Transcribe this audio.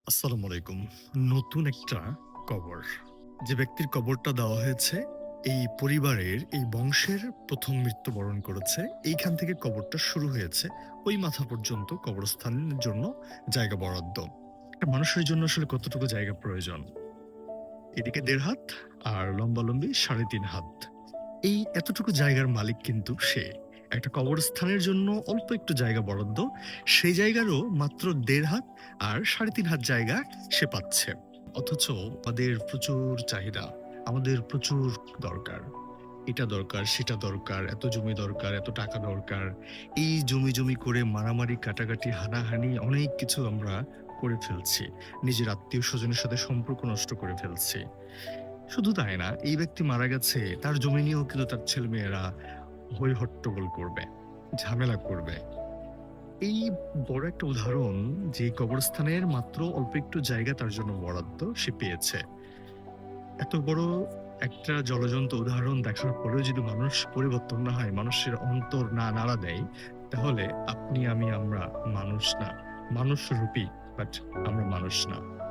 আসসালামু আলাইকুম। নতুন একটা কবর। যে ব্যক্তির কবরটা দেওয়া হয়েছে, এই পরিবারের, এই বংশের ১ম মৃত্যুবরণ করেছে। এইখান থেকে কবরটা শুরু হয়েছে। ওই মাথা পর্যন্ত কবরস্থানের জন্য জায়গা বরাদ্দ। একটা মানুষের জন্য আসলে কতটুকু জায়গা প্রয়োজন? এদিকে ১.৫ হাত আর লম্বালম্বি ৩.৫ হাত। এই এতটুকু জায়গার মালিক কিন্তু সে। একটা কবরস্থানের জন্য অল্প একটু জায়গা বরাদ্দ। সেই জায়গারও মাত্র ১.৫ হাত আর ৩.৫ হাত জায়গা সে পাচ্ছে। অথচ আমাদের প্রচুর চাহিদা, আমাদের প্রচুর দরকার। এটা দরকার, সেটা দরকার, এত জমি দরকার, এত টাকা দরকার। এই জমি করে মারামারি, কাটাকাটি, হানাহানি অনেক কিছু আমরা করে ফেলছি। নিজের আত্মীয়স্বজনের সাথে সম্পর্ক নষ্ট করে ফেলছি। শুধু তাই না, এই ব্যক্তি মারা গেছে, তার জমি নিয়েও কিন্তু তার ছেলেমেয়েরা হই-হট্টগোল করবে, ঝামেলা করবে। এই বড় একটা উদাহরণ যে কবরস্থানের মাত্র অল্প একটু জায়গা তার জন্য বরাদ্দ সে পেয়েছে। এত বড় একটা জলজন্ত উদাহরণ দেখার পরেও যদি মানুষ পরিবর্তন না হয়, মানুষের অন্তর না নাড়া দেয়, তাহলে আপনি, আমরা মানুষ না। মানুষরূপী, বাট আমরা মানুষ না।